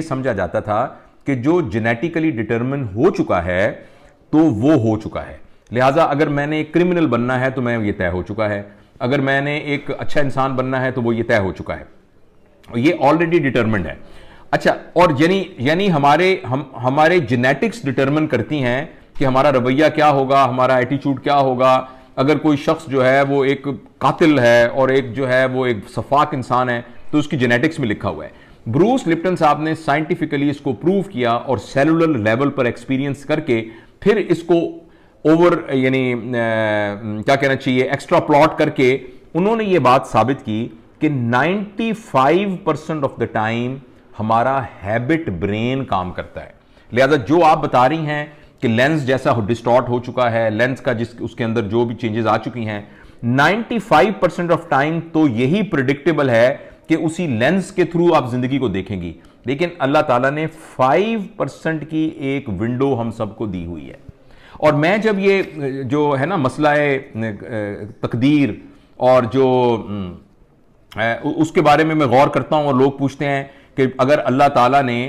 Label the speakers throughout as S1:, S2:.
S1: समझा जाता था कि जो जेनेटिकली डिटरमिन हो चुका है तो वो हो चुका है, लिहाजा अगर मैंने एक क्रिमिनल बनना है तो मैं ये तय हो चुका है, अगर मैंने एक अच्छा इंसान बनना है तो वो ये तय हो चुका है, ये ऑलरेडी डिटरमिन्ड है। अच्छा, और यानी हमारे जेनेटिक्स डिटरमिन करती हैं कि हमारा रवैया क्या होगा, हमारा एटीट्यूड क्या होगा। अगर कोई शख्स जो है वो एक कातिल है और एक जो है वो एक सफाक इंसान है तो उसकी जेनेटिक्स में लिखा हुआ है। ब्रूस लिप्टन साहब ने साइंटिफिकली इसको प्रूव किया और सेलुलर लेवल पर एक्सपीरियंस करके फिर इसको ओवर यानी क्या कहना चाहिए एक्स्ट्रा प्लॉट करके उन्होंने ये बात साबित की कि 95% ऑफ द टाइम हमारा हैबिट ब्रेन काम करता है। लिहाजा जो आप बता रही हैं कि लेंस जैसा डिस्टॉर्ट हो चुका है, लेंस का जिस उसके अंदर जो भी चेंजेस आ चुकी हैं, 95% ऑफ टाइम तो यही प्रिडिक्टेबल है कि उसी लेंस के थ्रू आप जिंदगी को देखेंगी। लेकिन अल्लाह ताला ने 5% की एक विंडो हम सबको दी हुई है। और मैं जब ये जो है ना मसला तकदीर और जो उसके बारे में मैं गौर करता हूं और लोग पूछते हैं कि अगर अल्लाह ताला ने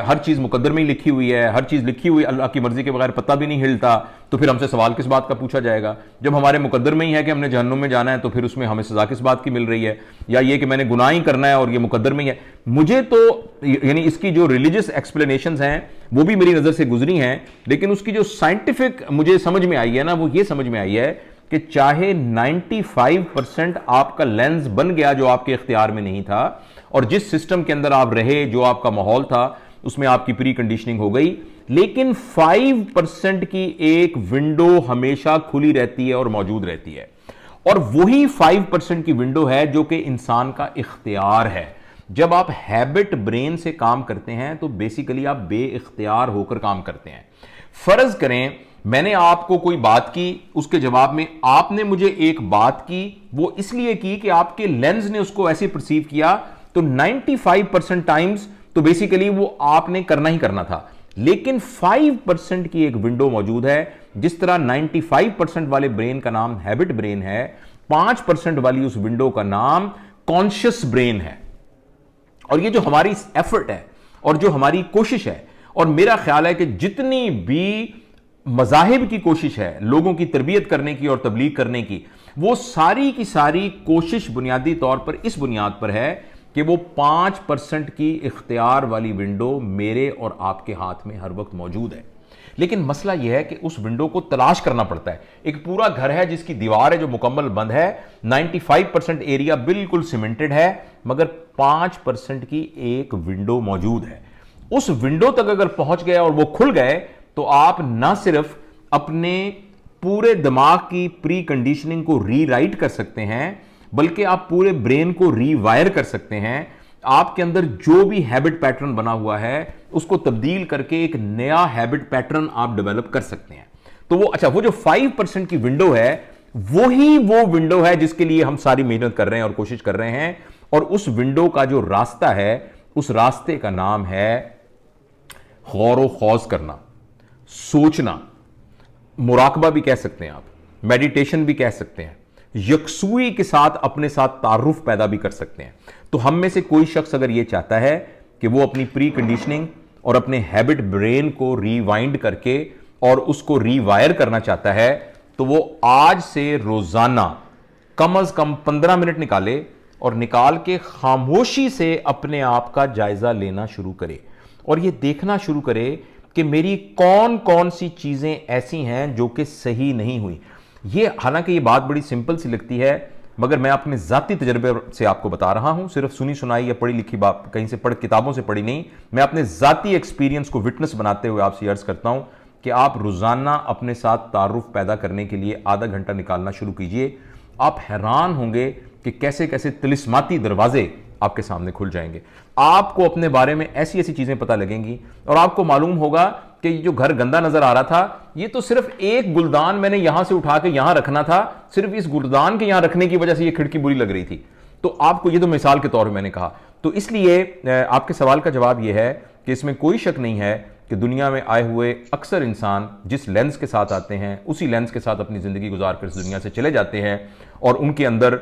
S1: हर चीज़ मुकद्दर में ही लिखी हुई है, हर चीज़ लिखी हुई अल्लाह की मर्जी के बगैर पता भी नहीं हिलता, तो फिर हमसे सवाल किस बात का पूछा जाएगा? जब हमारे मुकद्दर में ही है कि हमने जहन्नुम में जाना है तो फिर उसमें हमें सजा किस बात की मिल रही है? या ये कि मैंने गुनाह ही करना है और ये मुकद्दर में ही है। मुझे तो यानी इसकी जो रिलीजियस एक्सप्लेनेशंस हैं वो भी मेरी नज़र से गुजरी हैं, लेकिन उसकी जो साइंटिफिक मुझे समझ में आई है ना, वो ये समझ में आई है कि चाहे 95% आपका लेंस बन गया जो आपके इख्तियार में नहीं था, और जिस सिस्टम के अंदर आप रहे, जो आपका माहौल था, उसमें आपकी प्री कंडीशनिंग हो गई, लेकिन 5% की एक विंडो हमेशा खुली रहती है और मौजूद रहती है। और वही 5% की विंडो है जो कि इंसान का इख्तियार है। जब आप हैबिट ब्रेन से काम करते हैं तो बेसिकली आप बेइख्तियार होकर काम करते हैं। फर्ज करें मैंने आपको कोई बात की, उसके जवाब में आपने मुझे एक बात की, वो इसलिए की कि आपके लेंस ने उसको ऐसे परसीव किया, तो 95% टाइम्स तो बेसिकली वो आपने करना ही करना था। लेकिन 5% की एक विंडो मौजूद है। जिस तरह 95% वाले ब्रेन का नाम हैबिट ब्रेन है, 5% वाली उस विंडो का नाम कॉन्शियस ब्रेन है। और ये जो हमारी एफर्ट है और जो हमारी कोशिश है, और मेरा ख्याल है कि जितनी भी मज़ाहिब की कोशिश है लोगों की तरबियत करने की और तबलीग करने की, वो सारी की सारी कोशिश बुनियादी तौर पर इस बुनियाद पर है कि वो 5% की इख्तियार वाली विंडो मेरे और आपके हाथ में हर वक्त मौजूद है। लेकिन मसला यह है कि उस विंडो को तलाश करना पड़ता है। एक पूरा घर है जिसकी दीवार है जो मुकम्मल बंद है, 95% एरिया बिल्कुल सीमेंटेड है, मगर 5% की एक विंडो मौजूद है। उस विंडो तक अगर पहुंच गए और वो खुल गए तो आप ना सिर्फ अपने पूरे दिमाग की प्री कंडीशनिंग को रीराइट कर सकते हैं, बल्कि आप पूरे ब्रेन को रीवायर कर सकते हैं। आपके अंदर जो भी हैबिट पैटर्न बना हुआ है उसको तब्दील करके एक नया हैबिट पैटर्न आप डेवलप कर सकते हैं। तो वो जो 5% की विंडो है वो विंडो है जिसके लिए हम सारी मेहनत कर रहे हैं और कोशिश कर रहे हैं। और उस विंडो का जो रास्ता है, उस रास्ते का नाम है गौर व खौज करना, सोचना, मुराकबा भी कह सकते हैं आप, मेडिटेशन भी कह सकते हैं, यकसुई के साथ अपने साथ तारुफ पैदा भी कर सकते हैं। तो हम में से कोई शख्स अगर यह चाहता है कि वो अपनी प्री कंडीशनिंग और अपने हैबिट ब्रेन को रीवाइंड करके और उसको रीवायर करना चाहता है, तो वो आज से रोजाना कम अज कम 15 मिनट निकाले और निकाल के खामोशी से अपने आप का जायजा लेना शुरू करे और ये देखना शुरू करे कि मेरी कौन कौन सी चीजें ऐसी हैं जो कि सही नहीं हुई। ये हालांकि ये बात बड़ी सिंपल सी लगती है, मगर मैं अपने जाती तजर्बे से आपको बता रहा हूं, सिर्फ सुनी सुनाई या पढ़ी लिखी बात कहीं से किताबों से पढ़ी नहीं। मैं अपने जाती एक्सपीरियंस को विटनेस बनाते हुए आपसे अर्ज करता हूं कि आप रोजाना अपने साथ तारुफ पैदा करने के लिए आधा घंटा निकालना शुरू कीजिए। आप हैरान होंगे कि कैसे कैसे तिलिस्माती दरवाजे आपके सामने खुल जाएंगे। आपको अपने बारे में ऐसी ऐसी चीजें पता लगेंगी और आपको मालूम होगा कि जो घर गंदा नजर आ रहा था, ये तो सिर्फ एक गुलदान मैंने यहां से उठा के यहां रखना था, सिर्फ इस गुलदान के यहां रखने की वजह से ये खिड़की बुरी लग रही थी। तो आपको ये तो मिसाल के तौर पर मैंने कहा। तो इसलिए आपके सवाल का जवाब यह है कि इसमें कोई शक नहीं है कि दुनिया में आए हुए अक्सर इंसान जिस लेंस के साथ आते हैं उसी लेंस के साथ अपनी जिंदगी गुजार कर इस दुनिया से चले जाते हैं और उनके अंदर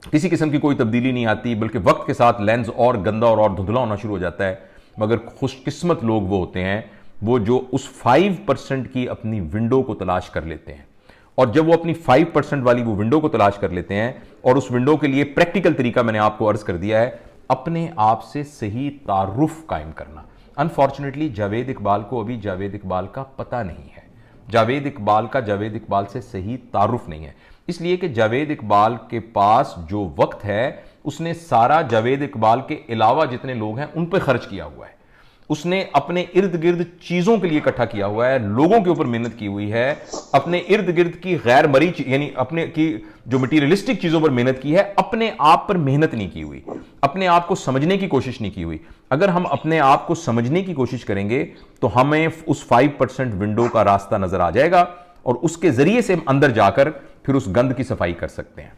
S1: किसी किस्म की कोई तब्दीली नहीं आती, बल्कि वक्त के साथ लेंस और गंदा और धुंधला होना शुरू हो जाता है। मगर खुशकिस्मत लोग वो होते हैं वो जो उस 5% की अपनी विंडो को तलाश कर लेते हैं। और जब वो अपनी 5% वाली वो विंडो को तलाश कर लेते हैं, और उस विंडो के लिए प्रैक्टिकल तरीका मैंने आपको अर्ज कर दिया है, अपने आप से सही तारुफ कायम करना। अनफॉर्चुनेटली जावेद इकबाल को अभी जावेद इकबाल का पता नहीं है, जावेद इकबाल का जावेद इकबाल से सही तारुफ नहीं है, इसलिए कि जावेद इकबाल के पास जो वक्त है उसने सारा जावेद इकबाल के अलावा जितने लोग हैं उन पर खर्च किया हुआ है। उसने अपने इर्द गिर्द चीजों के लिए इकट्ठा किया हुआ है, लोगों के ऊपर मेहनत की हुई है, अपने इर्द गिर्द की गैर मरी यानी अपने की जो मटीरियलिस्टिक चीजों पर मेहनत की है, अपने आप पर मेहनत नहीं की हुई, अपने आप को समझने की कोशिश नहीं की हुई। अगर हम अपने आप को समझने की कोशिश करेंगे तो हमें उस 5% विंडो का रास्ता नजर आ जाएगा और उसके जरिए से हम अंदर जाकर फिर उस गंद की सफाई कर सकते हैं।